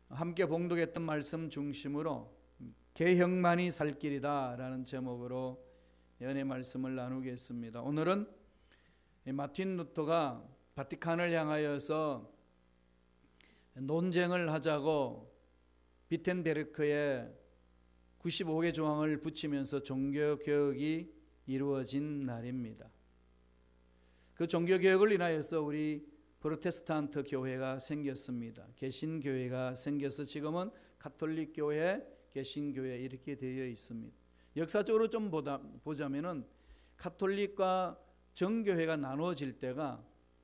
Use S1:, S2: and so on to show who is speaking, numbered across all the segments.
S1: 함께 봉독했던 말씀 중심으로 개혁만이 살 길이다 라는 제목으로 연애 말씀을 나누겠습니다. 오늘은 마틴 루터가 바티칸을 향하여서 논쟁을 하자고 비텐베르크에 95개 조항을 붙이면서 종교개혁이 이루어진 날입니다. 그 종교개혁을 인하여서 우리 프로테스탄트 교회가 생겼습니다. 개신교회가 생겨서 지금은 가톨릭 교회, 개신교회 이렇게 되어 있습니다. 역사적으로 좀 보자면은 가톨릭과 정교회가 나누어질 때가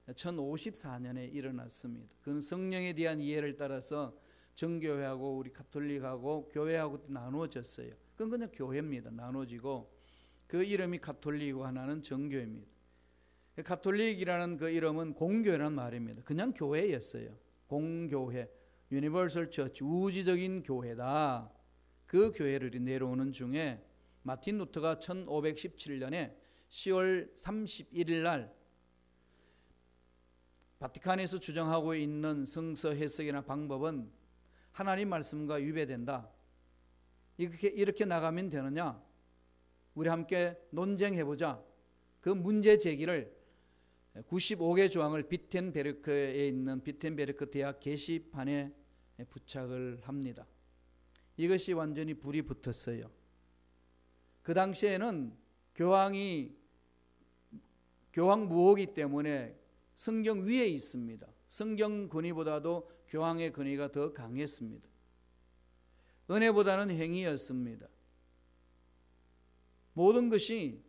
S1: 1054년에 일어났습니다. 그건 성령에 대한 이해를 따라서 정교회하고 우리 가톨릭하고 교회하고 나누어졌어요. 그건 그냥 교회입니다. 나누어지고 그 이름이 가톨릭이고 하나는 정교회입니다. 가톨릭이라는 그 이름은 공교회라는 말입니다. 그냥 교회였어요. 공교회, 유니버설 처치, 우주적인 교회다. 그 교회를 내려오는 중에 마틴 루터가 1517년에 10월 31일 날 바티칸에서 주장하고 있는 성서 해석이나 방법은 하나님 말씀과 위배된다. 이렇게 나가면 되느냐? 우리 함께 논쟁해보자. 그 문제 제기를 95개 조항을 비텐베르크에 있는 비텐베르크 대학 게시판에 부착을 합니다. 이것이 완전히 불이 붙었어요. 그 당시에는 교황 무호이기 때문에 성경 위에 있습니다. 성경 권위보다도 교황의 권위가 더 강했습니다. 은혜보다는 행위였습니다. 모든 것이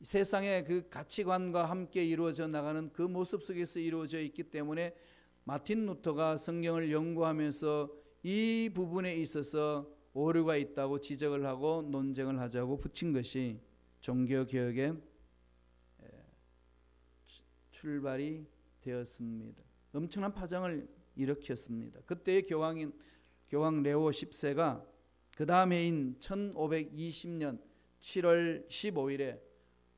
S1: 세상의 그 가치관과 함께 이루어져 나가는 그 모습 속에서 이루어져 있기 때문에 마틴 루터가 성경을 연구하면서 이 부분에 있어서 오류가 있다고 지적을 하고 논쟁을 하자고 붙인 것이 종교개혁의 출발이 되었습니다. 엄청난 파장을 일으켰습니다. 그때의 교황 레오 10세가 그 다음 해인 1520년 7월 15일에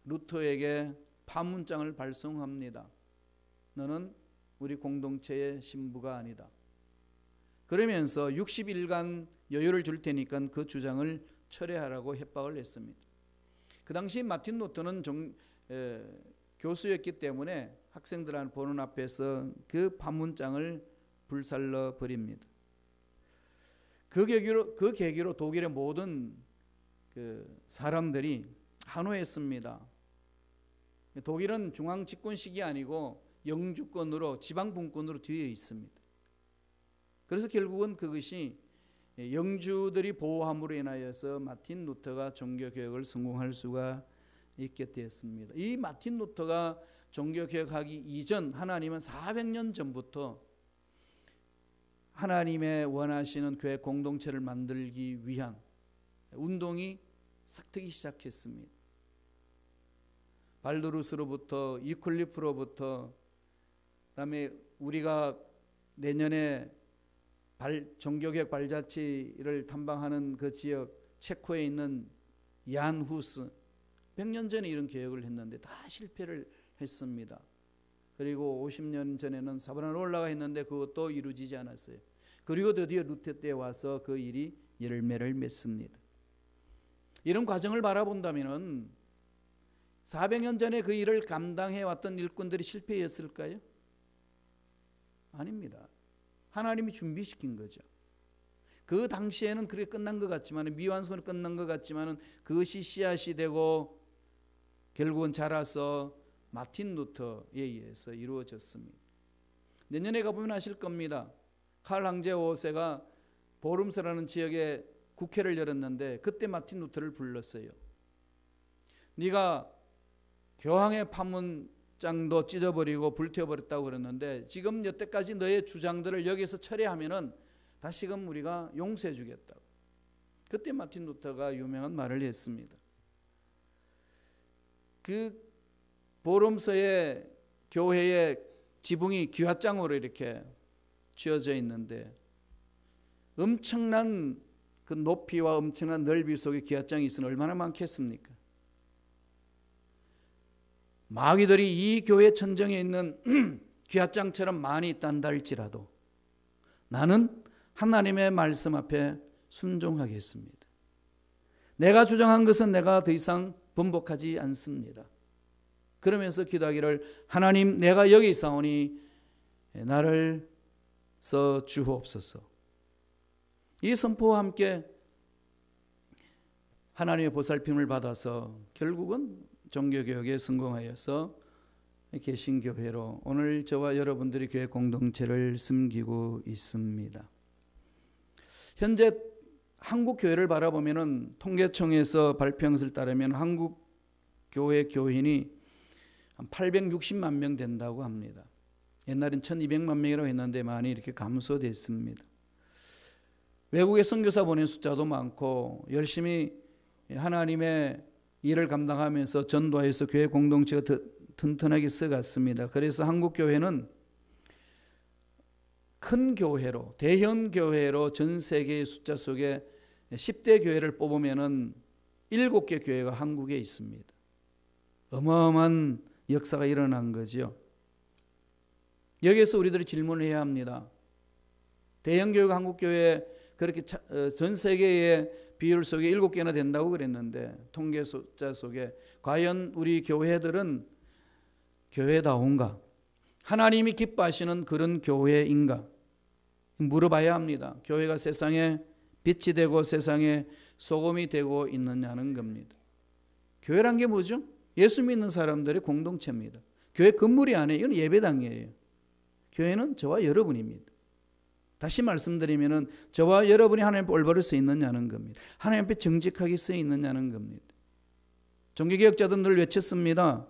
S1: 루터에게 판문장을 발송합니다. 너는 우리 공동체의 신부가 아니다. 그러면서 60일간 여유를 줄 테니까 그 주장을 철회하라고 협박을 했습니다. 그 당시 마틴 루터는 교수였기 때문에 학생들 보는 앞에서 그 판문장을 불살러 버립니다. 그 계기로 독일의 모든 그 사람들이 환호했습니다. 독일은 중앙 집권식이 아니고 영주권으로 지방분권으로 뒤에 있습니다. 그래서 결국은 그것이 영주들이 보호함으로 인하여서 마틴 루터가 종교개혁을 성공할 수가 있게 되었습니다. 이 마틴 루터가 종교개혁하기 이전 하나님은 400년 전부터 하나님의 원하시는 교회 공동체를 만들기 위한 운동이 싹트기 시작했습니다. 발두루스로부터 이클리프로부터 그다음에 우리가 내년에 종교개혁 발자취를 탐방하는 그 지역 체코에 있는 얀 후스 100년 전에 이런 개혁을 했는데 다 실패를 했습니다. 그리고 50년 전에는 사바나롤라가 했는데 그것도 이루어지지 않았어요. 그리고 드디어 루터 때 와서 그 일이 열매를 맺습니다. 이런 과정을 바라본다면 400년 전에 그 일을 감당해왔던 일꾼들이 실패했을까요? 아닙니다. 하나님이 준비시킨 거죠. 그 당시에는 그렇게 끝난 것 같지만 미완성으로 끝난 것 같지만 그것이 씨앗이 되고 결국은 자라서 마틴 루터에 의해서 이루어졌습니다. 내년에 가보면 아실 겁니다. 칼 황제 5세가 보름스라는 지역에 국회를 열었는데 그때 마틴 루터를 불렀어요. 네가 교황의 판문장도 찢어버리고 불태워버렸다고 그랬는데 지금 여태까지 너의 주장들을 여기서 철회하면은 다시금 우리가 용서해 주겠다고. 그때 마틴 루터가 유명한 말을 했습니다. 그 보름서의 교회의 지붕이 기와장으로 이렇게 지어져 있는데 엄청난 그 높이와 엄청난 넓이 속에 기와장이 있으면 얼마나 많겠습니까? 마귀들이 이 교회 천정에 있는 기와장처럼 많이 있단다 할지라도 나는 하나님의 말씀 앞에 순종하겠습니다. 내가 주장한 것은 내가 더 이상 번복하지 않습니다. 그러면서 기도하기를 하나님 내가 여기 있사오니 나를 써 주옵소서. 이 선포와 함께 하나님의 보살핌을 받아서 결국은 종교개혁에 성공하여서 개신교회로 오늘 저와 여러분들이 교회 공동체를 섬기고 있습니다. 현재 한국 교회를 바라보면은 통계청에서 발표한 것을 따르면 한국 교회 교인이 한 860만 명 된다고 합니다. 옛날엔 1200만 명이라고 했는데 많이 이렇게 감소됐습니다. 외국에 선교사 보낸 숫자도 많고 열심히 하나님의 일을 감당하면서 전도해서 교회 공동체가 더 튼튼하게 써갔습니다. 그래서 한국 교회는 큰 교회로, 대형 교회로 전 세계의 숫자 속에 10대 교회를 뽑으면은 7개 교회가 한국에 있습니다. 어마어마한 역사가 일어난 거죠. 여기에서 우리들이 질문을 해야 합니다. 대형 교회가 한국 교회 그렇게 전 세계의 비율 속에 7개나 된다고 그랬는데 통계 숫자 속에 과연 우리 교회들은 교회다운가? 하나님이 기뻐하시는 그런 교회인가? 물어봐야 합니다. 교회가 세상에 빛이 되고 세상에 소금이 되고 있느냐는 겁니다. 교회란 게 뭐죠? 예수 믿는 사람들의 공동체입니다. 교회 건물이 아니에요. 이건 예배당이에요. 교회는 저와 여러분입니다. 다시 말씀드리면은 저와 여러분이 하나님 앞에 올바로 서 있느냐는 겁니다. 하나님 앞에 정직하게 서 있느냐는 겁니다. 종교개혁자들은 늘 외쳤습니다.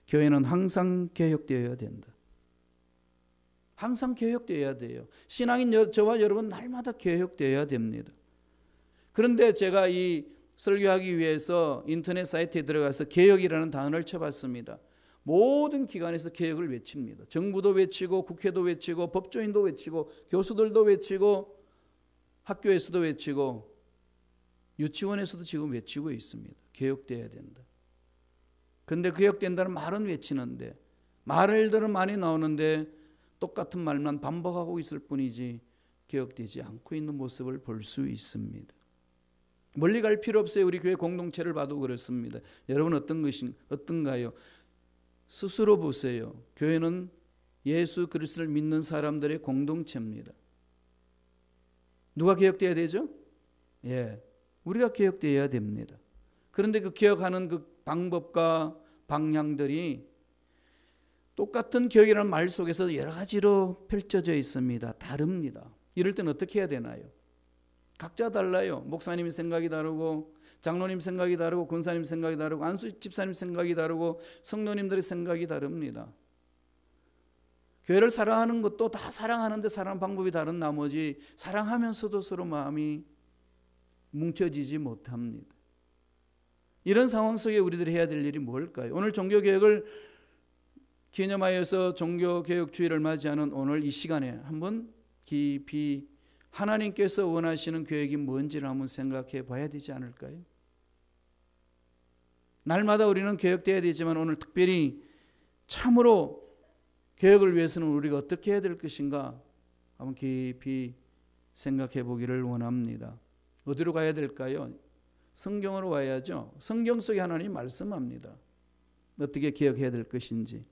S1: 교회는 항상 개혁되어야 된다. 항상 개혁되어야 돼요. 신앙인 저와 여러분 날마다 개혁되어야 됩니다. 그런데 제가 이 설교하기 위해서 인터넷 사이트에 들어가서 개혁이라는 단어를 쳐봤습니다. 모든 기관에서 개혁을 외칩니다. 정부도 외치고 국회도 외치고 법조인도 외치고 교수들도 외치고 학교에서도 외치고 유치원에서도 지금 외치고 있습니다. 개혁돼야 된다. 그런데 개혁된다는 말은 외치는데 말들은 많이 나오는데 똑같은 말만 반복하고 있을 뿐이지 개혁되지 않고 있는 모습을 볼 수 있습니다. 멀리 갈 필요 없어요. 우리 교회 공동체를 봐도 그렇습니다. 여러분 어떤가요? 스스로 보세요. 교회는 예수 그리스도를 믿는 사람들의 공동체입니다. 누가 개혁돼야 되죠? 우리가 개혁돼야 됩니다. 그런데 그 개혁하는 그 방법과 방향들이 똑같은 개혁이라는 말 속에서 여러 가지로 펼쳐져 있습니다. 다릅니다. 이럴 땐 어떻게 해야 되나요? 각자 달라요. 목사님 생각이 다르고 장로님 생각이 다르고 권사님 생각이 다르고 안수 집사님 생각이 다르고 성도님들의 생각이 다릅니다. 교회를 사랑하는 것도 다 사랑하는데 사랑하는 방법이 다른 나머지 사랑하면서도 서로 마음이 뭉쳐지지 못합니다. 이런 상황 속에 우리들이 해야 될 일이 뭘까요? 오늘 종교개혁을 기념하여서 종교개혁주의를 맞이하는 오늘 이 시간에 한번 깊이 하나님께서 원하시는 계획이 뭔지를 한번 생각해 봐야 되지 않을까요? 날마다 우리는 개혁돼야 되지만 오늘 특별히 참으로 개혁을 위해서는 우리가 어떻게 해야 될 것인가 한번 깊이 생각해 보기를 원합니다. 어디로 가야 될까요? 성경으로 와야죠. 성경 속에 하나님이 말씀합니다. 어떻게 개혁해야 될 것인지.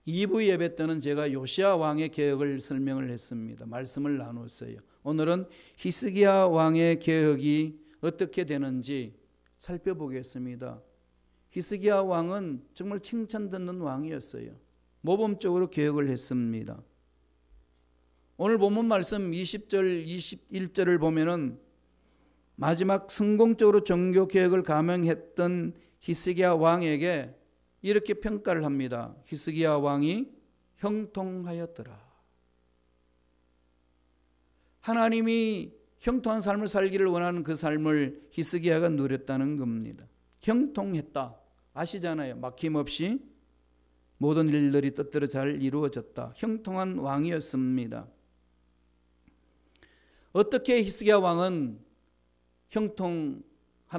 S1: 2부 예배 때는 제가 요시야 왕의 개혁을 설명을 했습니다. 말씀을 나눴어요. 오늘은 히스기야 왕의 개혁이 어떻게 되는지 살펴보겠습니다. 히스기야 왕은 정말 칭찬 듣는 왕이었어요. 모범적으로 개혁을 했습니다. 오늘 본문 말씀 20절, 21절을 보면은 마지막 성공적으로 종교 개혁을 감행했던 히스기야 왕에게 이렇게 평가를 합니다. 히스기야 왕이 형통하였더라. 하나님이 형통한 삶을 살기를 원하는 그 삶을 히스기야가 누렸다는 겁니다. 형통했다. 아시잖아요. 막힘없이 모든 일들이 뜻대로 잘 이루어졌다. 형통한 왕이었습니다. 어떻게 히스기야 왕은 형통한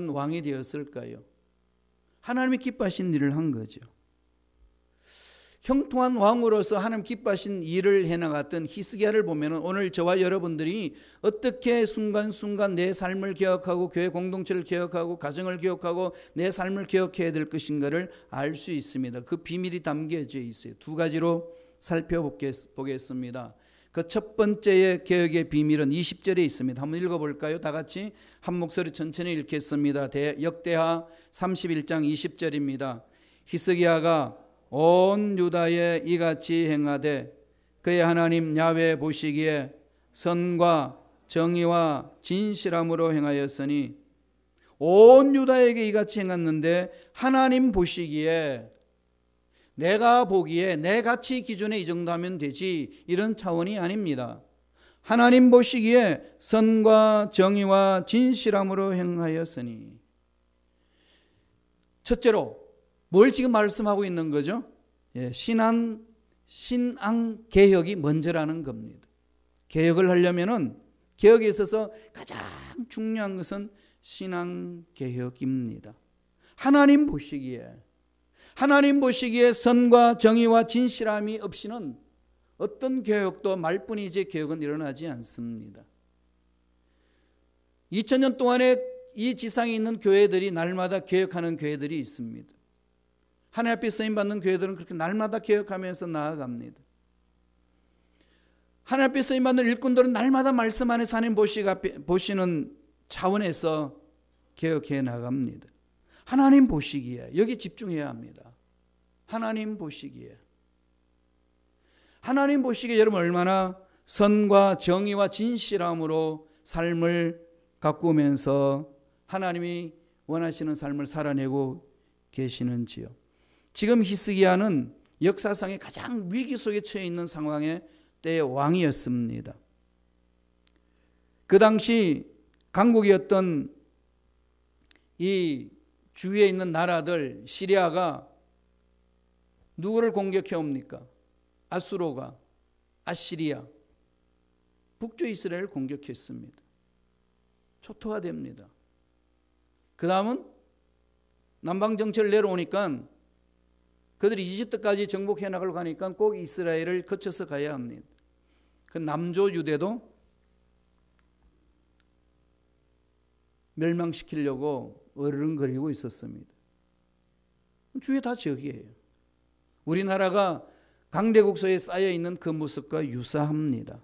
S1: 왕이 되었을까요? 하나님이 기뻐하신 일을 한 거죠. 형통한 왕으로서 하나님 기뻐하신 일을 해나갔던 히스기야를 보면 오늘 저와 여러분들이 어떻게 순간순간 내 삶을 개혁하고 교회 공동체를 개혁하고 가정을 개혁하고 내 삶을 개혁해야 될 것인가를 알 수 있습니다. 그 비밀이 담겨져 있어요. 두 가지로 살펴보겠습니다. 그 첫 번째의 개혁의 비밀은 20절에 있습니다. 한번 읽어볼까요? 다 같이 한 목소리 천천히 읽겠습니다. 역대하 31장 20절입니다. 히스기야가 온 유다에 이같이 행하되 그의 하나님 야훼 보시기에 선과 정의와 진실함으로 행하였으니, 온 유다에게 이같이 행했는데 하나님 보시기에, 내가 보기에 내 가치 기준에 이 정도 하면 되지, 이런 차원이 아닙니다. 하나님 보시기에 선과 정의와 진실함으로 행하였으니. 첫째로 뭘 지금 말씀하고 있는 거죠? 신앙 개혁이 먼저라는 겁니다. 개혁을 하려면은 개혁에 있어서 가장 중요한 것은 신앙 개혁입니다. 하나님 보시기에 선과 정의와 진실함이 없이는 어떤 개혁도 말뿐이지 개혁은 일어나지 않습니다. 2000년 동안에 이 지상에 있는 교회들이 날마다 개혁하는 교회들이 있습니다. 하나님 앞에 쓰임받는 교회들은 그렇게 날마다 개혁하면서 나아갑니다. 하나님 앞에 쓰임받는 일꾼들은 날마다 말씀 안에서 하나님 보시는 차원에서 개혁해 나갑니다. 하나님 보시기에, 여기 집중해야 합니다. 하나님 보시기에 여러분 얼마나 선과 정의와 진실함으로 삶을 가꾸면서 하나님이 원하시는 삶을 살아내고 계시는지요. 지금 히스기야는 역사상의 가장 위기 속에 처해 있는 상황의 때의 왕이었습니다. 그 당시 강국이었던 이 주위에 있는 나라들, 시리아가 누구를 공격해 옵니까? 아수로가, 아시리아, 북쪽 이스라엘을 공격했습니다. 초토화됩니다. 그 다음은 남방 정책을 내려오니까 그들이 이집트까지 정복해 나가려고 하니까 꼭 이스라엘을 거쳐서 가야 합니다. 그 남조 유대도 멸망시키려고 어른거리고 있었습니다. 주위에 다 적이에요. 우리나라가 강대국소에 쌓여있는 그 모습과 유사합니다.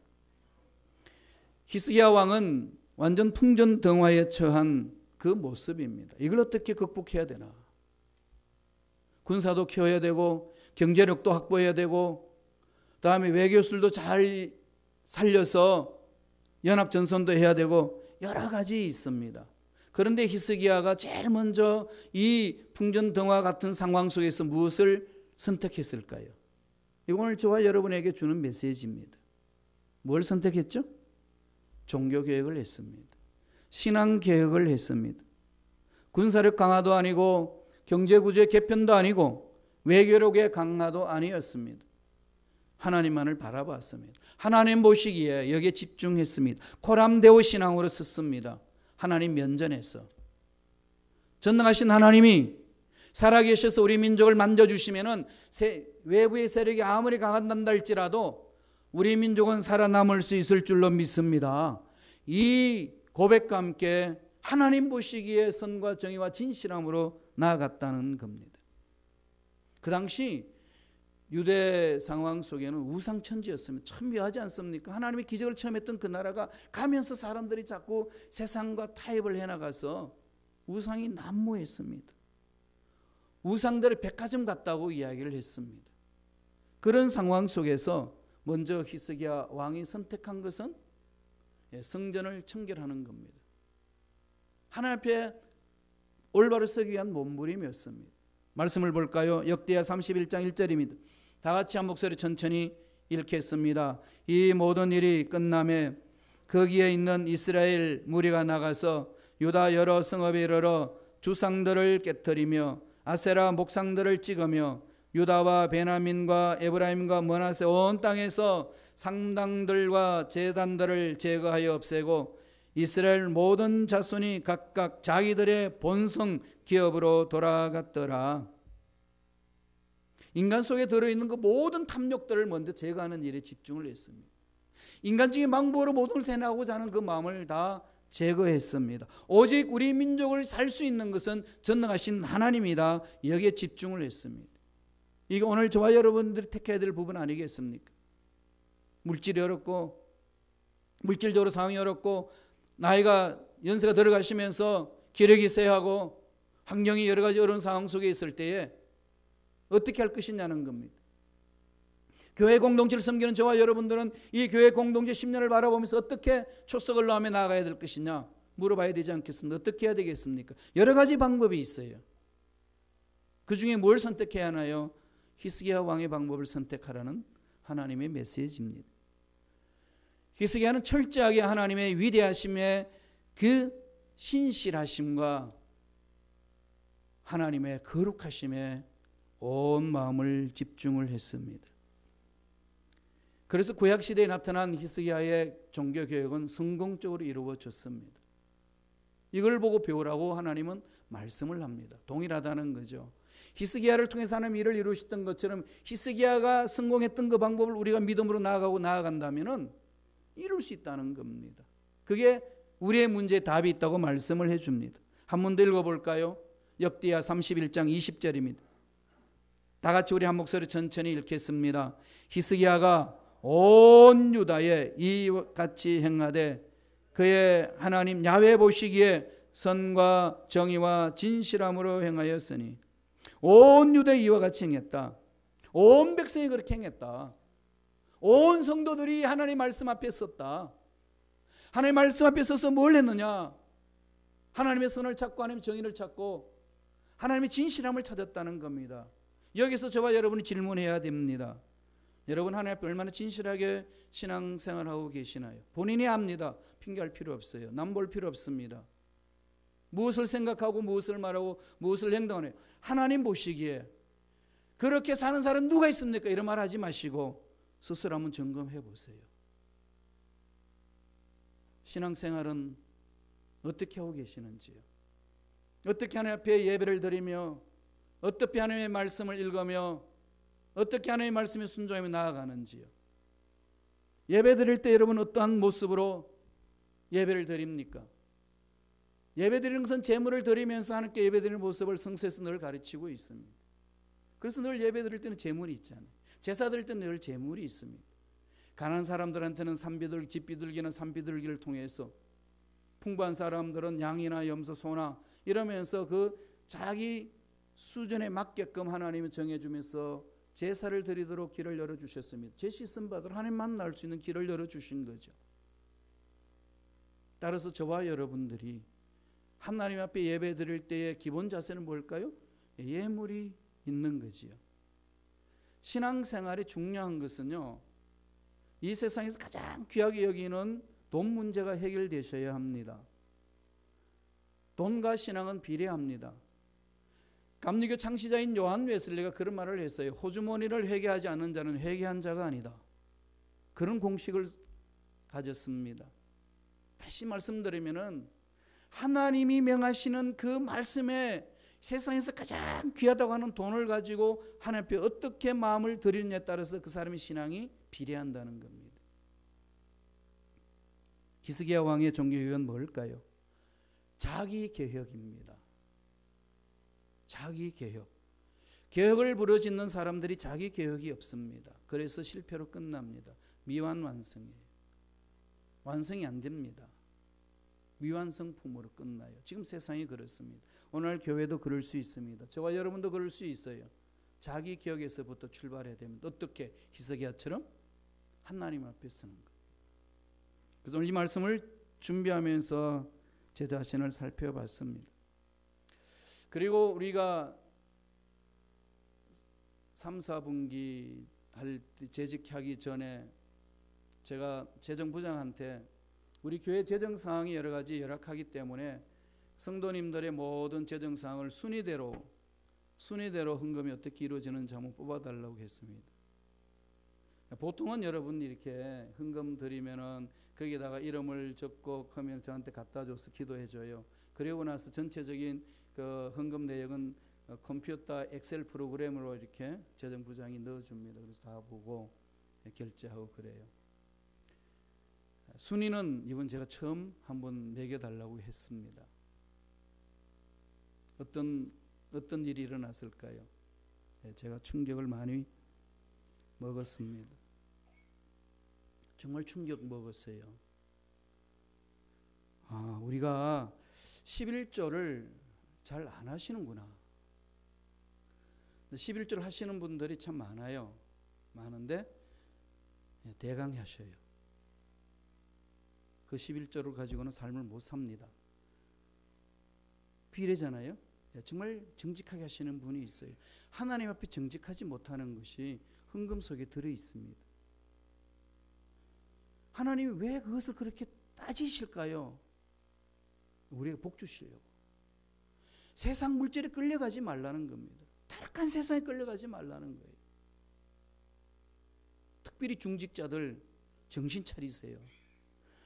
S1: 히스기야 왕은 완전 풍전등화에 처한 그 모습입니다. 이걸 어떻게 극복해야 되나? 군사도 키워야 되고 경제력도 확보해야 되고 그다음에 외교술도 잘 살려서 연합전선도 해야 되고 여러 가지 있습니다. 그런데 히스기야가 제일 먼저 이 풍전등화 같은 상황 속에서 무엇을 선택했을까요? 이거 오늘 저와 여러분에게 주는 메시지입니다. 뭘 선택했죠? 종교개혁을 했습니다. 신앙개혁을 했습니다. 군사력 강화도 아니고 경제구조의 개편도 아니고 외교력의 강화도 아니었습니다. 하나님만을 바라봤습니다. 하나님 보시기에 여기에 집중했습니다. 코람데오 신앙으로 섰습니다. 하나님 면전에서 전능하신 하나님이 살아계셔서 우리 민족을 만져주시면은 외부의 세력이 아무리 강한다 할지라도 우리 민족은 살아남을 수 있을 줄로 믿습니다. 이 고백과 함께 하나님 보시기에 선과 정의와 진실함으로 나아갔다는 겁니다. 그 당시 유대 상황 속에는 우상천지였습니다. 참 묘하지 않습니까? 하나님의 기적을 처음 했던 그 나라가 가면서 사람들이 자꾸 세상과 타협을 해나가서 우상이 난무했습니다. 우상들의 백화점 같다고 이야기를 했습니다. 그런 상황 속에서 먼저 히스기야 왕이 선택한 것은 성전을 청결하는 겁니다. 하나님 앞에 올바로 서기 위한 몸부림이었습니다. 말씀을 볼까요? 역대하 31장 1절입니다. 다 같이 한 목소리 천천히 읽겠습니다. 이 모든 일이 끝남에 거기에 있는 이스라엘 무리가 나가서 유다 여러 성읍에 이르러 주상들을 깨뜨리며 아세라 목상들을 찍으며 유다와 베냐민과 에브라임과 므낫세 온 땅에서 상당들과 제단들을 제거하여 없애고 이스라엘 모든 자손이 각각 자기들의 본성 기업으로 돌아갔더라. 인간 속에 들어있는 그 모든 탐욕들을 먼저 제거하는 일에 집중을 했습니다. 인간적인 방법으로 모든 걸 해나가고자 하는 그 마음을 다 제거했습니다. 오직 우리 민족을 살 수 있는 것은 전능하신 하나님이다. 여기에 집중을 했습니다. 이게 오늘 저와 여러분들이 택해야 될 부분 아니겠습니까? 물질이 어렵고, 물질적으로 상황이 어렵고, 나이가 연세가 들어가시면서 기력이 쇠하고 환경이 여러 가지 어려운 상황 속에 있을 때에 어떻게 할 것이냐는 겁니다. 교회 공동체를 섬기는 저와 여러분들은 이 교회 공동체 10년을 바라보면서 어떻게 초석을 놓으며 나아가야 될 것이냐 물어봐야 되지 않겠습니까? 어떻게 해야 되겠습니까? 여러 가지 방법이 있어요. 그 중에 뭘 선택해야 하나요? 히스기야 왕의 방법을 선택하라는 하나님의 메시지입니다. 히스기야는 철저하게 하나님의 위대하심에 그 신실하심과 하나님의 거룩하심에 온 마음을 집중을 했습니다. 그래서 구약시대에 나타난 히스기야의 종교개혁은 성공적으로 이루어졌습니다. 이걸 보고 배우라고 하나님은 말씀을 합니다. 동일하다는 거죠. 히스기야를 통해서 하나님 일을 이루셨던 것처럼 히스기야가 성공했던 그 방법을 우리가 믿음으로 나아간다면 이룰 수 있다는 겁니다. 그게 우리의 문제에 답이 있다고 말씀을 해줍니다. 한 번 더 읽어볼까요? 역대하 31장 20절입니다. 다 같이 우리 한 목소리 천천히 읽겠습니다. 히스기야가 온 유다에 이같이 행하되 그의 하나님 야훼 보시기에 선과 정의와 진실함으로 행하였으니 온 유다에 이와 같이 행했다. 온 백성이 그렇게 행했다. 온 성도들이 하나님 말씀 앞에 섰다. 하나님 말씀 앞에 서서 뭘 했느냐? 하나님의 선을 찾고 하나님의 정의를 찾고 하나님의 진실함을 찾았다는 겁니다. 여기서 저와 여러분이 질문해야 됩니다. 여러분 하나님 앞에 얼마나 진실하게 신앙생활하고 계시나요? 본인이 압니다. 핑계할 필요 없어요. 남 볼 필요 없습니다. 무엇을 생각하고 무엇을 말하고 무엇을 행동하나요? 하나님 보시기에 그렇게 사는 사람 누가 있습니까? 이런 말 하지 마시고 스스로 한번 점검해 보세요. 신앙생활은 어떻게 하고 계시는지요? 어떻게 하나님 앞에 예배를 드리며 어떻게 하나님의 말씀을 읽으며 어떻게 하나님의 말씀에 순종하며 나아가는지요? 예배 드릴 때 여러분 어떠한 모습으로 예배를 드립니까? 예배 드리는 것은 제물을 드리면서 하나님께 예배 드리는 모습을 성서에서 늘 가르치고 있습니다. 그래서 늘 예배 드릴 때는 제물이 있잖아요. 제사 드릴 때는 늘 제물이 있습니다. 가난한 사람들한테는 산비둘기, 집비둘기나 산비둘기를 통해서 풍부한 사람들은 양이나 염소, 소나 이러면서 그 자기 수준에 맞게끔 하나님이 정해주면서 제사를 드리도록 길을 열어주셨습니다. 제 씻음 받으러 하나님 만날 수 있는 길을 열어주신 거죠. 따라서 저와 여러분들이 하나님 앞에 예배 드릴 때의 기본 자세는 뭘까요? 예물이 있는 거지요. 신앙생활이 중요한 것은요, 이 세상에서 가장 귀하게 여기는 돈 문제가 해결되셔야 합니다. 돈과 신앙은 비례합니다. 감리교 창시자인 요한 웨슬리가 그런 말을 했어요. 호주머니를 회개하지 않는 자는 회개한 자가 아니다. 그런 공식을 가졌습니다. 다시 말씀드리면은 하나님이 명하시는 그 말씀에 세상에서 가장 귀하다고 하는 돈을 가지고 하나님 앞에 어떻게 마음을 드리느냐에 따라서 그 사람의 신앙이 비례한다는 겁니다. 히스기야 왕의 종교개혁은 뭘까요? 자기개혁입니다. 자기개혁. 개혁을 부르짖는 사람들이 자기개혁이 없습니다. 그래서 실패로 끝납니다. 미완완성이에요. 완성이 안 됩니다. 미완성품으로 끝나요. 지금 세상이 그렇습니다. 오늘 교회도 그럴 수 있습니다. 저와 여러분도 그럴 수 있어요. 자기개혁에서부터 출발해야 됩니다. 어떻게? 히스기야처럼 하나님 앞에 서는 것. 그래서 오늘 이 말씀을 준비하면서 제 자신을 살펴봤습니다. 그리고 우리가 3, 4분기 재직하기 전에 제가 재정부장한테 우리 교회 재정 상황이 여러 가지 열악하기 때문에 성도님들의 모든 재정 상황을 순위대로 헌금이 어떻게 이루어지는지 한번 뽑아달라고 했습니다. 보통은 여러분이 이렇게 헌금 드리면은 거기다가 이름을 적고 하면 저한테 갖다 줘서 기도해 줘요. 그리고 나서 전체적인 그 헌금 내역은 컴퓨터 엑셀 프로그램으로 이렇게 재정부장이 넣어줍니다. 그래서 다 보고 결제하고 그래요. 순위는 이번 제가 처음 한번 매겨달라고 했습니다. 어떤 일이 일어났을까요? 제가 충격을 많이 먹었습니다. 정말 충격 먹었어요. 우리가 11조를 잘 안 하시는구나. 11조를 하시는 분들이 참 많아요. 많은데 대강 하셔요. 그 11조를 가지고는 삶을 못 삽니다. 비례잖아요. 정말 정직하게 하시는 분이 있어요. 하나님 앞에 정직하지 못하는 것이 헌금 속에 들어 있습니다. 하나님이 왜 그것을 그렇게 따지실까요? 우리에게 복 주시려고. 세상 물질에 끌려가지 말라는 겁니다. 타락한 세상에 끌려가지 말라는 거예요. 특별히 중직자들 정신 차리세요.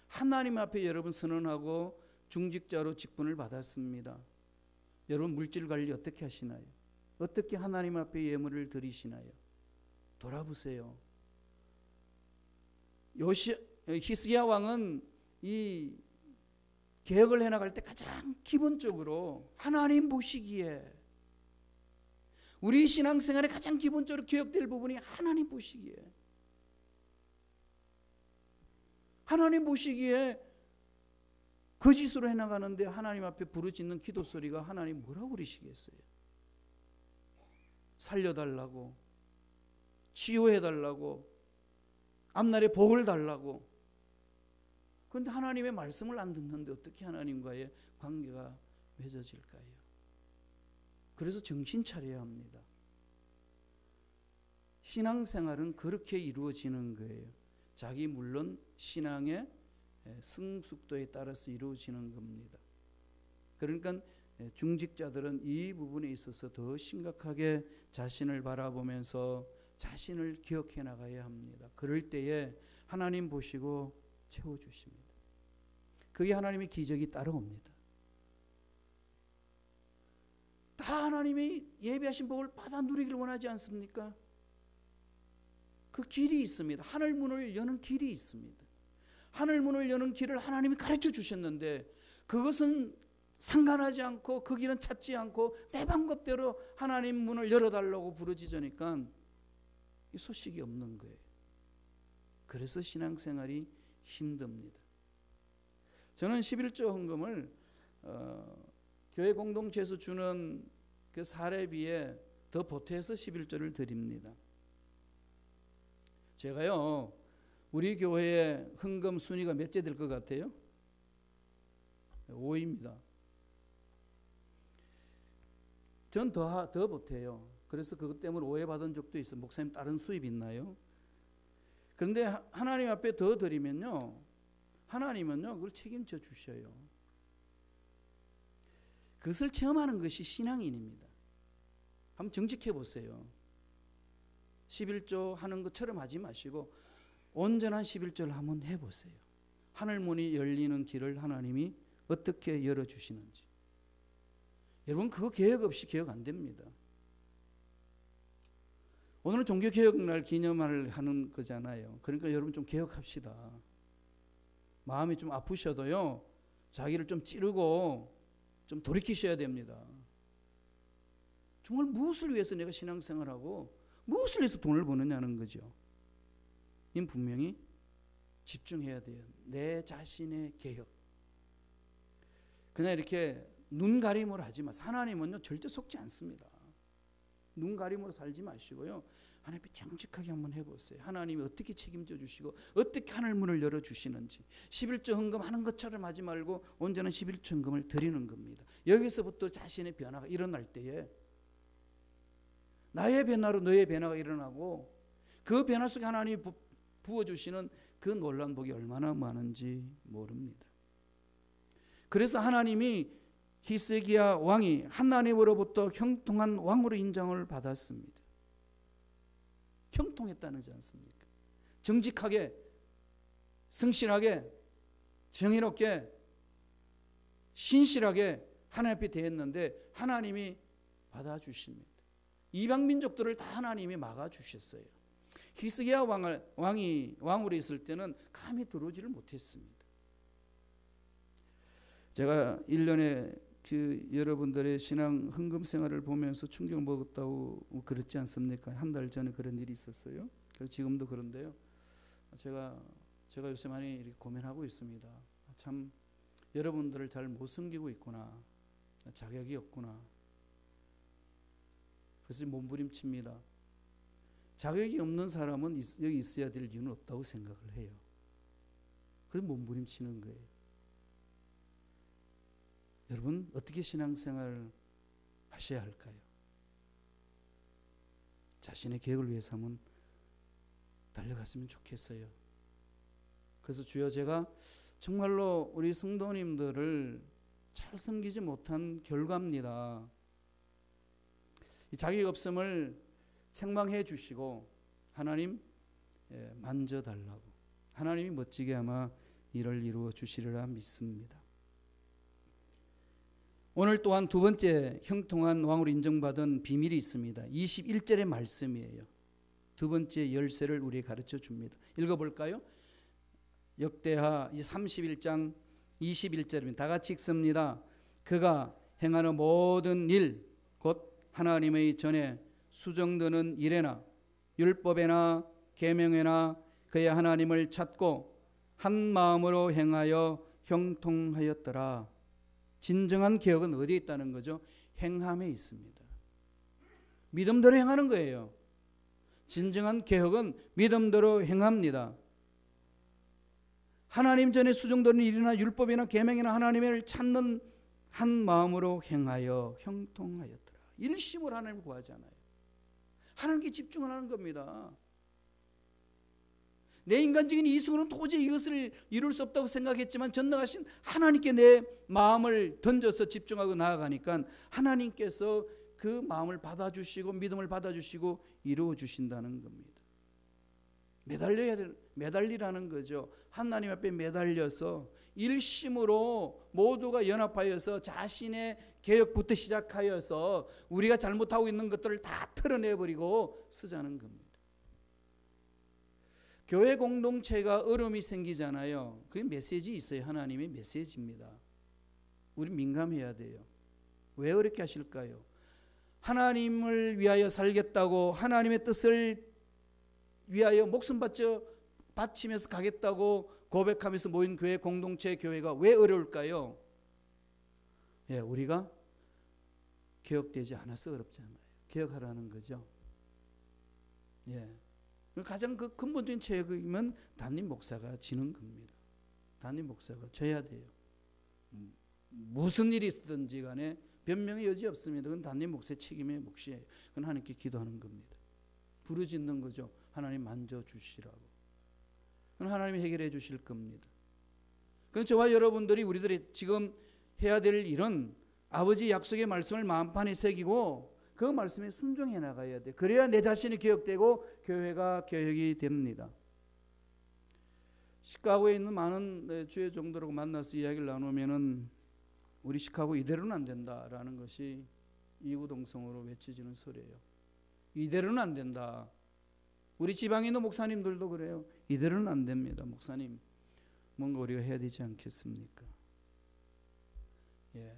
S1: 하나님 앞에 여러분 선언하고 중직자로 직분을 받았습니다. 여러분 물질 관리 어떻게 하시나요? 어떻게 하나님 앞에 예물을 드리시나요? 돌아보세요. 히스기야 왕은 이 개혁을 해나갈 때 가장 기본적으로 하나님 보시기에, 우리 신앙생활에 가장 기본적으로 개혁될 부분이 하나님 보시기에, 하나님 보시기에 거짓으로 해나가는데 하나님 앞에 부르짖는 기도 소리가 하나님 뭐라고 그러시겠어요? 살려달라고, 치유해달라고, 앞날에 복을 달라고. 그런데 하나님의 말씀을 안 듣는데 어떻게 하나님과의 관계가 맺어질까요? 그래서 정신 차려야 합니다. 신앙생활은 그렇게 이루어지는 거예요. 자기 물론 신앙의 성숙도에 따라서 이루어지는 겁니다. 그러니까 중직자들은 이 부분에 있어서 더 심각하게 자신을 바라보면서 자신을 기억해 나가야 합니다. 그럴 때에 하나님 보시고 채워주십니다. 그게 하나님의 기적이 따라옵니다. 다 하나님이 예비하신 복을 받아 누리기를 원하지 않습니까? 그 길이 있습니다. 하늘 문을 여는 길이 있습니다. 하늘 문을 여는 길을 하나님이 가르쳐 주셨는데 그것은 상관하지 않고 그 길은 찾지 않고 내 방법대로 하나님 문을 열어달라고 부르짖으니까 이 소식이 없는 거예요. 그래서 신앙생활이 힘듭니다. 저는 11조 헌금을 교회 공동체에서 주는 그 사례비에 더 보태서 11조를 드립니다. 제가요, 우리 교회의 헌금 순위가 몇째 될 것 같아요? 5위입니다. 전 더 보태요. 그래서 그것 때문에 오해받은 적도 있어요. 목사님 다른 수입 있나요? 그런데 하나님 앞에 더 드리면요, 하나님은요 그걸 책임져 주셔요. 그것을 체험하는 것이 신앙인입니다. 한번 정직해 보세요. 11조 하는 것처럼 하지 마시고 온전한 11조를 한번 해보세요. 하늘문이 열리는 길을 하나님이 어떻게 열어주시는지. 여러분 그거 계획 없이 개혁 안 됩니다. 오늘은 종교개혁날 기념을 하는 거잖아요. 그러니까 여러분 좀 개혁합시다. 마음이 좀 아프셔도요, 자기를 좀 찌르고 좀 돌이키셔야 됩니다. 정말 무엇을 위해서 내가 신앙생활하고 무엇을 위해서 돈을 버느냐는 거죠. 이는 분명히 집중해야 돼요. 내 자신의 개혁. 그냥 이렇게 눈가림으로 하지 마세요. 하나님은요 절대 속지 않습니다. 눈가림으로 살지 마시고요, 하나님 앞에 정직하게 한번 해보세요. 하나님이 어떻게 책임져 주시고 어떻게 하늘문을 열어주시는지. 11조 헌금하는 것처럼 하지 말고 온전한 11조 헌금을 드리는 겁니다. 여기서부터 자신의 변화가 일어날 때에 나의 변화로 너의 변화가 일어나고 그 변화 속에 하나님이 부어주시는 그 놀라운 복이 얼마나 많은지 모릅니다. 그래서 하나님이 히스기야 왕이 하나님으로부터 형통한 왕으로 인정을 받았습니다. 형통했다는지 않습니까? 정직하게, 성실하게, 정의롭게, 신실하게 하나님 앞에 대했는데 하나님이 받아주십니다. 이방 민족들을 다 하나님이 막아주셨어요. 히스기야 왕으로 있을 때는 감히 들어오지를 못했습니다. 제가 1년에 여러분들의 신앙 헌금 생활을 보면서 충격 먹었다고 그렇지 않습니까? 한 달 전에 그런 일이 있었어요. 그래서 지금도 그런데요. 제가 요새 많이 이렇게 고민하고 있습니다. 참 여러분들을 잘 못 섬기고 있구나. 자격이 없구나. 그래서 몸부림칩니다. 자격이 없는 사람은 여기 있어야 될 이유는 없다고 생각을 해요. 그래서 몸부림치는 거예요. 여러분 어떻게 신앙생활 하셔야 할까요? 자신의 계획을 위해서 한번 달려갔으면 좋겠어요. 그래서 주여, 제가 정말로 우리 성도님들을 잘 섬기지 못한 결과입니다. 이 자격 없음을 책망해 주시고 하나님 만져달라고, 하나님이 멋지게 아마 일을 이루어 주시리라 믿습니다. 오늘 또한 두 번째 형통한 왕으로 인정받은 비밀이 있습니다. 21절의 말씀이에요. 두 번째 열쇠를 우리에게 가르쳐 줍니다. 읽어볼까요? 역대하 31장 21절입니다. 다 같이 읽습니다. 그가 행하는 모든 일, 곧 하나님의 전에 수정되는 일에나 율법에나 계명에나 그의 하나님을 찾고 한 마음으로 행하여 형통하였더라. 진정한 개혁은 어디에 있다는 거죠? 행함에 있습니다. 믿음대로 행하는 거예요. 진정한 개혁은 믿음대로 행합니다. 하나님 전에 수정되는 일이나 율법이나 계명이나 하나님을 찾는 한 마음으로 행하여 형통하였더라. 일심으로 하나님을 구하잖아요. 하나님께 집중을 하는 겁니다. 내 인간적인 이성으로는 도저히 이것을 이룰 수 없다고 생각했지만 전능하신 하나님께 내 마음을 던져서 집중하고 나아가니까 하나님께서 그 마음을 받아주시고 믿음을 받아주시고 이루어 주신다는 겁니다. 매달리라는 거죠. 하나님 앞에 매달려서 일심으로 모두가 연합하여서 자신의 개혁부터 시작하여서 우리가 잘못하고 있는 것들을 다 털어내버리고 쓰자는 겁니다. 교회 공동체가 어려움이 생기잖아요. 그게 메시지 있어요. 하나님의 메시지입니다. 우리 민감해야 돼요. 왜 어렵게 하실까요? 하나님을 위하여 살겠다고, 하나님의 뜻을 위하여 목숨 바치면서 가겠다고 고백하면서 모인 교회 공동체, 교회가 왜 어려울까요? 예, 우리가 개혁되지 않아서 어렵잖아요. 개혁하라는 거죠. 예. 가장 그 근본적인 책임은 담임 목사가 지는 겁니다. 담임 목사가 져야 돼요. 무슨 일이 있든지 간에 변명의 여지 없습니다. 그건 담임 목사의 책임의 몫이에요. 그건 하나님께 기도하는 겁니다. 부르짖는 거죠. 하나님 만져주시라고. 그건 하나님이 해결해 주실 겁니다. 그럼 저와 여러분들이 우리들이 지금 해야 될 일은 아버지 약속의 말씀을 마음판에 새기고 그 말씀에 순종해 나가야 돼. 그래야 내 자신이 개혁되고 교회가 개혁이 됩니다. 시카고에 있는 많은 주의 종들하고 만나서 이야기를 나누면은 우리 시카고 이대로는 안 된다라는 것이 이구동성으로 외쳐지는 소리예요. 이대로는 안 된다. 우리 지방에 있는 목사님들도 그래요. 이대로는 안 됩니다. 목사님, 뭔가 우리가 해야 되지 않겠습니까? 예,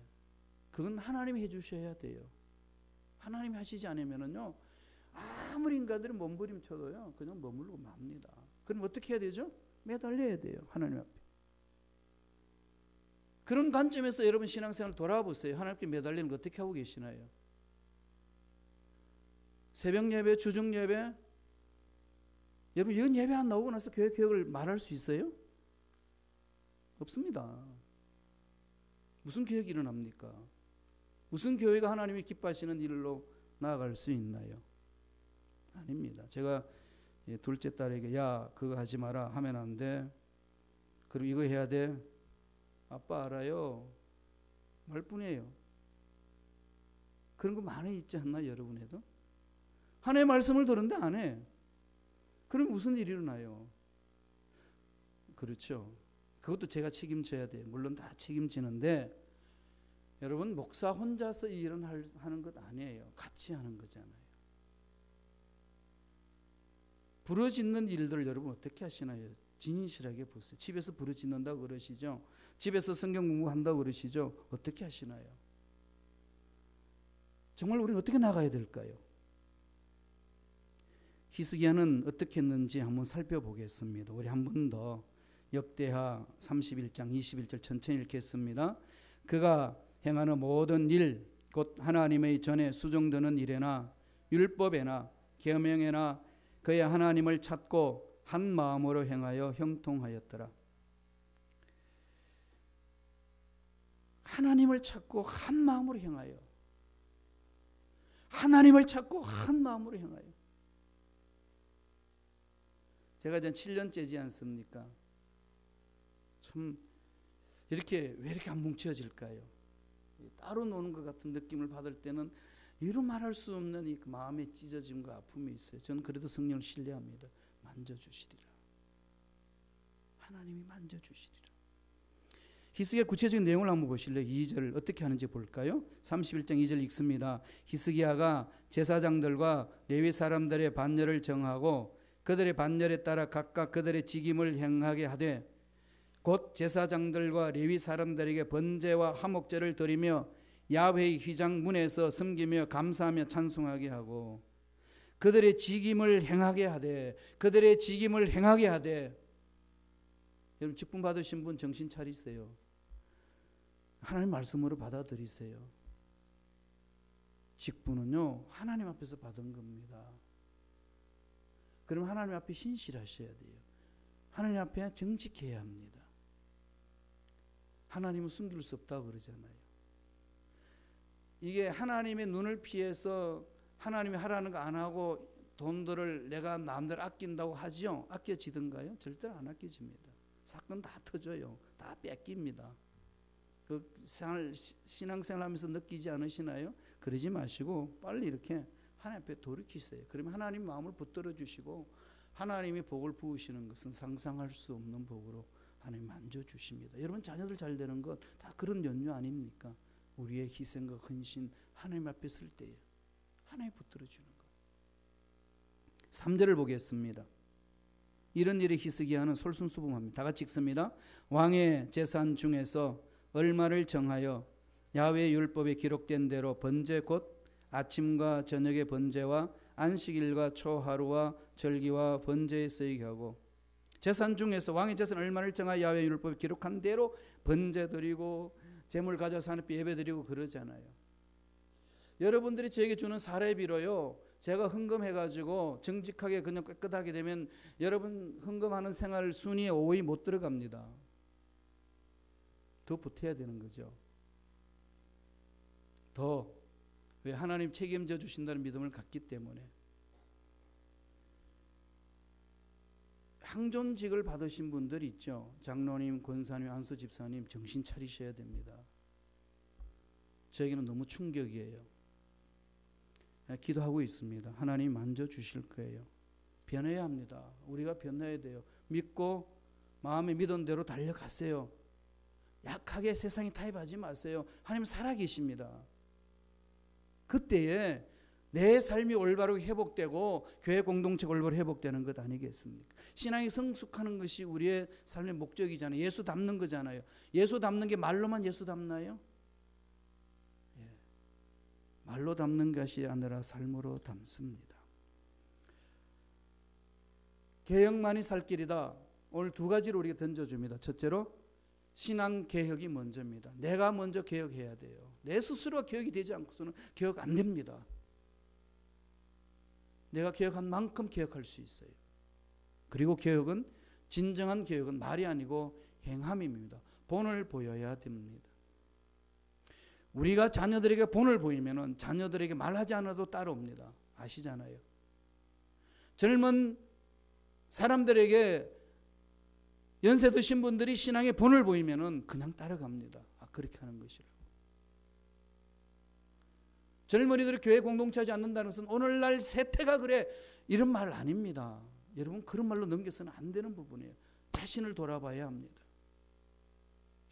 S1: 그건 하나님이 해주셔야 돼요. 하나님이 하시지 않으면은요, 아무리 인간들이 몸부림쳐도요, 그냥 머물고 맙니다. 그럼 어떻게 해야 되죠? 매달려야 돼요. 하나님 앞에. 그런 관점에서 여러분 신앙생활 돌아보세요. 하나님께 매달리는 거 어떻게 하고 계시나요? 새벽 예배, 주중 예배, 여러분 이런 예배 안 나오고 나서 교회 개혁을 말할 수 있어요? 없습니다. 무슨 개혁이 일어납니까? 무슨 교회가 하나님이 기뻐하시는 일로 나아갈 수 있나요? 아닙니다. 제가 둘째 딸에게 야 그거 하지 마라 하면 안 돼. 그리고 이거 해야 돼. 아빠 알아요. 말뿐이에요. 그런 거 많이 있지 않나 여러분에도? 하나님의 말씀을 들었는데 안 해. 그럼 무슨 일이 일어나요? 그렇죠. 그것도 제가 책임져야 돼요. 물론 다 책임지는데 여러분 목사 혼자서 이 일은 하는 것 아니에요. 같이 하는 거잖아요. 부르짖는 일들 여러분 어떻게 하시나요? 진실하게 보세요. 집에서 부르짖는다고 그러시죠? 집에서 성경 공부한다고 그러시죠? 어떻게 하시나요? 정말 우리는 어떻게 나가야 될까요? 히스기야는 어떻게 했는지 한번 살펴보겠습니다. 우리 한 번 더 역대하 31장 21절 천천히 읽겠습니다. 그가 행하는 모든 일, 곧 하나님의 전에 수종드는 일에나 율법에나 계명에나 그의 하나님을 찾고 한 마음으로 행하여 형통하였더라. 하나님을 찾고 한 마음으로 행하여, 하나님을 찾고 한 마음으로 행하여. 제가 이제 7년째지 않습니까? 참 이렇게 왜 이렇게 안 뭉쳐질까요? 따로 노는 것 같은 느낌을 받을 때는 이루 말할 수 없는 이 마음의 찢어짐과 아픔이 있어요. 저는 그래도 성령을 신뢰합니다. 만져주시리라. 하나님이 만져주시리라. 히스기야 구체적인 내용을 한번 보실래요? 2절 어떻게 하는지 볼까요? 31장 2절 읽습니다. 히스기야가 제사장들과 레위 사람들의 반열을 정하고 그들의 반열에 따라 각각 그들의 직임을 행하게 하되 곧 제사장들과 레위 사람들에게 번제와 화목제를 드리며 야훼의 휘장 문에서 섬기며 감사하며 찬송하게 하고 그들의 직임을 행하게 하되, 그들의 직임을 행하게 하되. 여러분 직분 받으신 분 정신 차리세요. 하나님 말씀으로 받아들이세요. 직분은요 하나님 앞에서 받은 겁니다. 그럼 하나님 앞에 신실하셔야 돼요. 하나님 앞에 정직해야 합니다. 하나님은 숨길 수 없다고 그러잖아요. 이게 하나님의 눈을 피해서 하나님이 하라는 거 안 하고 돈들을 내가 마음대로 아낀다고 하지요? 아껴지던가요? 절대로 안 아껴집니다. 사건 다 터져요. 다 뺏깁니다. 그 신앙생활 하면서 느끼지 않으시나요? 그러지 마시고 빨리 이렇게 하나님 앞에 돌이키세요. 그러면 하나님 마음을 붙들어 주시고 하나님이 복을 부으시는 것은 상상할 수 없는 복으로 하나님 만져주십니다. 여러분 자녀들 잘 되는 것 다 그런 연유 아닙니까? 우리의 희생과 헌신 하나님 앞에 설 때에 하나님 붙들어 주는 것. 3절을 보겠습니다. 이런 일에 히스기야는 솔선수범합니다. 다 같이 읽습니다. 왕의 제산 중에서 얼마를 정하여 야훼의 율법에 기록된 대로 번제 곧 아침과 저녁의 번제와 안식일과 초하루와 절기와 번제에 쓰이게 하고, 제산 중에서 왕의 제산 얼마를 정하여 야훼의 율법에 기록한 대로 번제 드리고 제물 가져서 하나님께 예배 드리고 그러잖아요. 여러분들이 저에게 주는 사례비로요, 제가 헌금해가지고 정직하게 그냥 깨끗하게 되면 여러분 헌금하는 생활 순위에 5위 못 들어갑니다. 더 보태야 되는 거죠. 더. 왜? 하나님 책임져 주신다는 믿음을 갖기 때문에. 항존직을 받으신 분들 있죠. 장로님, 권사님, 안수 집사님 정신 차리셔야 됩니다. 저에게는 너무 충격이에요. 기도하고 있습니다. 하나님 만져주실 거예요. 변해야 합니다. 우리가 변해야 돼요. 믿고 마음에 믿은 대로 달려가세요. 약하게 세상에 타협하지 마세요. 하나님 살아계십니다. 그때에 내 삶이 올바르게 회복되고 교회 공동체가 올바로 회복되는 것 아니겠습니까? 신앙이 성숙하는 것이 우리의 삶의 목적이잖아요. 예수 닮는 거잖아요. 예수 닮는 게 말로만 예수 닮나요? 예. 말로 닮는 것이 아니라 삶으로 닮습니다. 개혁만이 살 길이다. 오늘 두 가지를 우리가 던져줍니다. 첫째로 신앙 개혁이 먼저입니다. 내가 먼저 개혁해야 돼요. 내 스스로가 개혁이 되지 않고서는 개혁 안 됩니다. 내가 개혁한 만큼 개혁할 수 있어요. 그리고 개혁은, 진정한 개혁은 말이 아니고 행함입니다. 본을 보여야 됩니다. 우리가 자녀들에게 본을 보이면은 자녀들에게 말하지 않아도 따라옵니다. 아시잖아요. 젊은 사람들에게 연세 드신 분들이 신앙의 본을 보이면은 그냥 따라갑니다. 아, 그렇게 하는 것이라고. 젊은이들이 교회 공동체하지 않는다는 것은 오늘날 세태가 그래 이런 말 아닙니다. 여러분 그런 말로 넘겨서는 안 되는 부분이에요. 자신을 돌아봐야 합니다.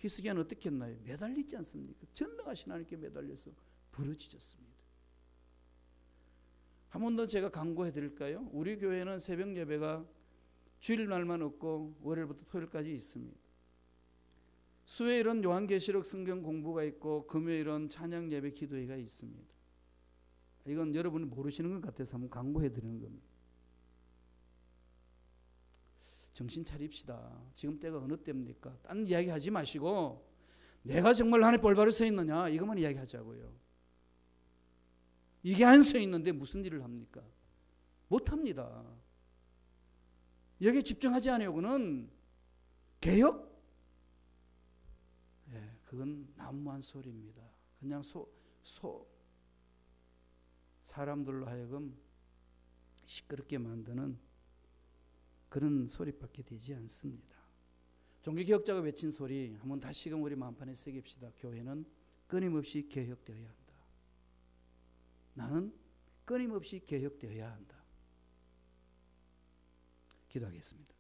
S1: 히스기야는 어떻게 했나요? 매달리지 않습니까? 전능하신 하나님께 매달려서 부르짖었습니다. 한 번 더 제가 강구해 드릴까요? 우리 교회는 새벽 예배가 주일날만 없고 월요일부터 토요일까지 있습니다. 수요일은 요한계시록 성경 공부가 있고 금요일은 찬양 예배 기도회가 있습니다. 이건 여러분이 모르시는 것 같아서 한번 강구해 드리는 겁니다. 정신 차립시다. 지금 때가 어느 때입니까? 딴 이야기 하지 마시고 내가 정말 하나님 올바로 서 있느냐 이것만 이야기하자고요. 이게 안 서 있는데 무슨 일을 합니까? 못합니다. 여기에 집중하지 않으려고는 개혁? 예, 그건 난무한 소리입니다. 그냥 사람들로 하여금 시끄럽게 만드는 그런 소리밖에 되지 않습니다. 종교개혁자가 외친 소리 한번 다시금 우리 마음판에 새깁시다. 교회는 끊임없이 개혁되어야 한다. 나는 끊임없이 개혁되어야 한다. 기도하겠습니다.